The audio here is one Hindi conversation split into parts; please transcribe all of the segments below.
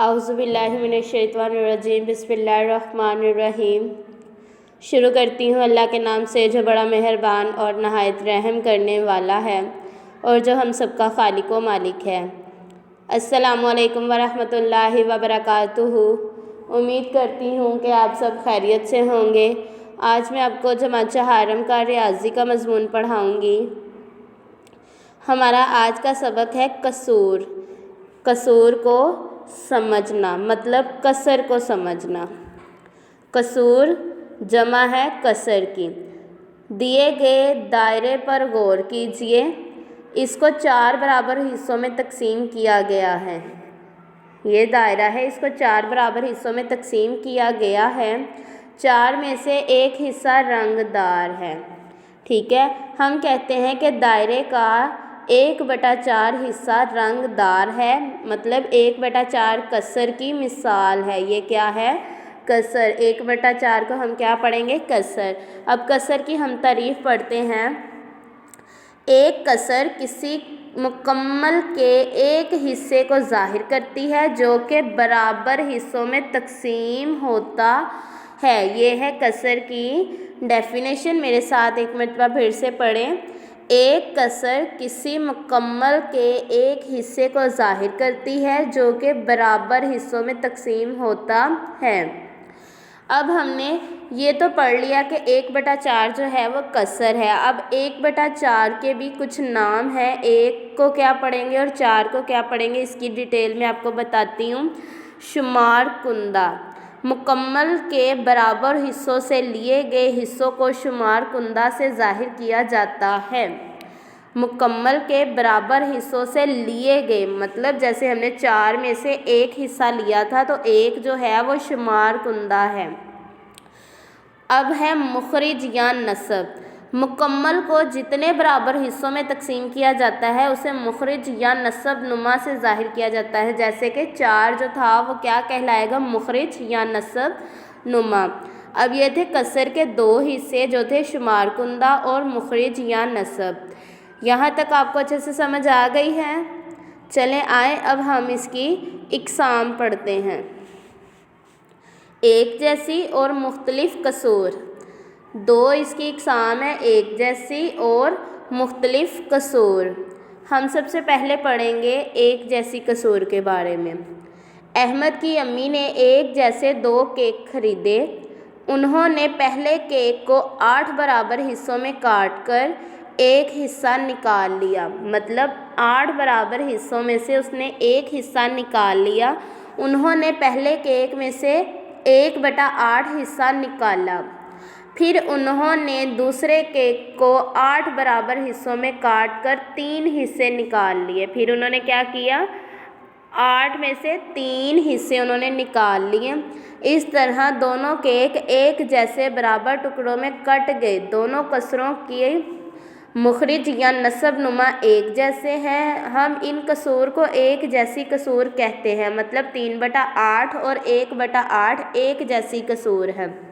औज़ुबिल्लाहिमिनश्शैतानिर्रजीम बिस्मिल्लाहिर्रहमानिर्रहीम। शुरू करती हूँ अल्लाह के नाम से जो बड़ा मेहरबान और नहायत रहम करने वाला है और जो हम सबका खालिक व मालिक है। अस्सलामु अलैकुम वरहमतुल्लाहि वबरकातुहू। उम्मीद करती हूँ कि आप सब खैरियत से होंगे। आज मैं आपको जमात चहारम का रियाजी का मज़मून पढ़ाऊँगी। हमारा आज का सबक है कसूर। कसूर को समझना मतलब कसर को समझना। कसूर जमा है कसर की। दिए गए दायरे पर गौर कीजिए। इसको 4 बराबर हिस्सों में तकसीम किया गया है। ये दायरा है, इसको 4 बराबर हिस्सों में तकसीम किया गया है। 4 में से एक हिस्सा रंगदार है। ठीक है, हम कहते हैं कि दायरे का 1/4 हिस्सा रंगदार है, मतलब 1/4 कसर की मिसाल है। ये क्या है? कसर। 1/4 को हम क्या पढ़ेंगे? कसर। अब कसर की हम तारीफ़ पढ़ते हैं। एक कसर किसी मुकम्मल के एक हिस्से को ज़ाहिर करती है जो कि बराबर हिस्सों में तकसीम होता है। ये है कसर की डेफिनेशन। मेरे साथ एक मरतबा फिर से पढ़ें। एक कसर किसी मुकम्मल के एक हिस्से को ज़ाहिर करती है जो कि बराबर हिस्सों में तकसीम होता है। अब हमने ये तो पढ़ लिया कि 1/4 जो है वो कसर है। अब 1/4 के भी कुछ नाम हैं। 1 को क्या पढ़ेंगे और 4 को क्या पढ़ेंगे, इसकी डिटेल में आपको बताती हूँ। शुमार कुंदा। मुकम्मल के बराबर हिस्सों से लिए गए हिस्सों को शुमार कुंदा से ज़ाहिर किया जाता है। मुकम्मल के बराबर हिस्सों से लिए गए मतलब जैसे हमने 4 में से एक हिस्सा लिया था तो 1 जो है वो शुमार कुंदा है। अब है मुखरिज या नस्ब। मुकम्मल को जितने बराबर हिस्सों में तकसीम किया जाता है उसे मुखरिज या नस्ब नुमा से ज़ाहिर किया जाता है। जैसे कि 4 जो था वो क्या कहलाएगा? मुखरिज या नस्ब नुमा। अब ये थे कसर के 2 हिस्से जो थे शुमार कुंदा और मुखरिज या नस्ब। यहाँ तक आपको अच्छे से समझ आ गई है? चलें आए अब हम इसकी इकसाम पढ़ते हैं। एक जैसी और मुख्तलिफ कसूर। 2 इसकी इकसाम है, एक जैसी और मुख्तलिफ कसूर। हम सबसे पहले पढ़ेंगे एक जैसी कसूर के बारे में। अहमद की अम्मी ने एक जैसे 2 केक खरीदे। उन्होंने पहले केक को 8 बराबर हिस्सों में काट कर एक हिस्सा निकाल लिया। मतलब 8 बराबर हिस्सों में से उसने एक हिस्सा निकाल लिया। उन्होंने पहले केक में से 1/8 हिस्सा निकाला। फिर उन्होंने दूसरे केक को 8 बराबर हिस्सों में काट कर 3 हिस्से निकाल लिए। फिर उन्होंने क्या किया? 8 में से 3 हिस्से उन्होंने निकाल लिए। इस तरह दोनों केक एक जैसे बराबर टुकड़ों में कट गए। दोनों कसरों की मुखरिज या नस्ब नुमा एक जैसे हैं। हम इन कसूर को एक जैसी कसूर कहते हैं। मतलब 3/8 और 1/8 एक जैसी कसूर है।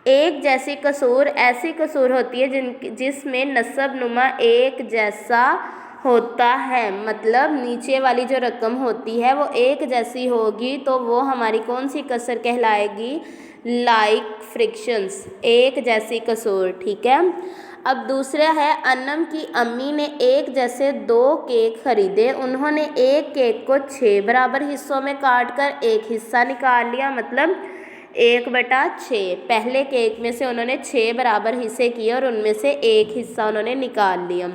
एक जैसी कसूर ऐसी कसूर होती है जिसमें नस्ब नुमा एक जैसा होता है। मतलब नीचे वाली जो रकम होती है वो एक जैसी होगी तो वो हमारी कौन सी कसर कहलाएगी? लाइक फ्रिक्शंस, एक जैसी कसूर। ठीक है। अब दूसरा है अनम की अम्मी ने एक जैसे 2 केक खरीदे। उन्होंने एक केक को 6 बराबर हिस्सों में काट कर एक हिस्सा निकाल लिया। मतलब 1/6। पहले केक में से उन्होंने 6 बराबर हिस्से किए और उनमें से एक हिस्सा उन्होंने निकाल लिया।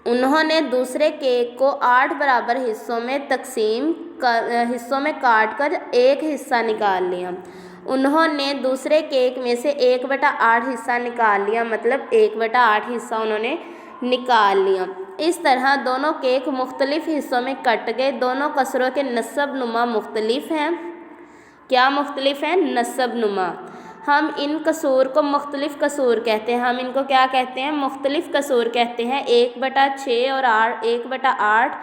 उन्होंने दूसरे केक को 8 बराबर हिस्सों में काट कर एक हिस्सा निकाल लिया। उन्होंने दूसरे केक में से 1/8 हिस्सा निकाल लिया। मतलब 1/8 हिस्सा उन्होंने निकाल लिया। इस तरह दोनों केक मुख्तलिफ हिस्सों में कट गए। दोनों कसरों के नस्ब नुमा मुख्तलिफ हैं। क्या मुख्तलिफ हैं? नस्ब नुमा। हम इन कसूर को मुख्तलिफ कसूर कहते हैं। हम इनको क्या कहते हैं? मुख्तलिफ कसूर कहते हैं। 1/6 और 1/8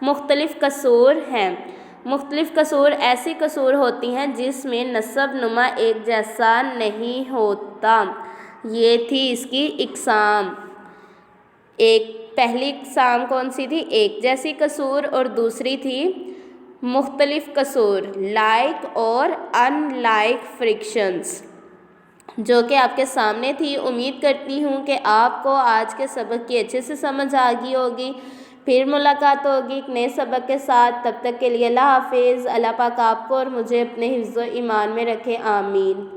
मुख्तलिफ कसूर हैं। मुख्तलिफ कसूर ऐसी कसूर होती हैं जिसमें नस्ब नुमा एक जैसा नहीं होता। ये थी इसकी इकसाम। पहली इकसाम कौन सी थी? एक जैसी कसूर और दूसरी थी मुख्तलिफ कसूर, लाइक और अनलाइक फ्रिक्शंस, जो कि आपके सामने थी। उम्मीद करती हूँ कि आपको आज के सबक की अच्छे से समझ आ गई होगी। फिर मुलाकात होगी एक नए सबक के साथ। तब तक के लिए अल्लाह हाफिज़। अल्लाह पाक आपको और मुझे अपने हिफ्ज़ व ईमान में रखे, आमीन।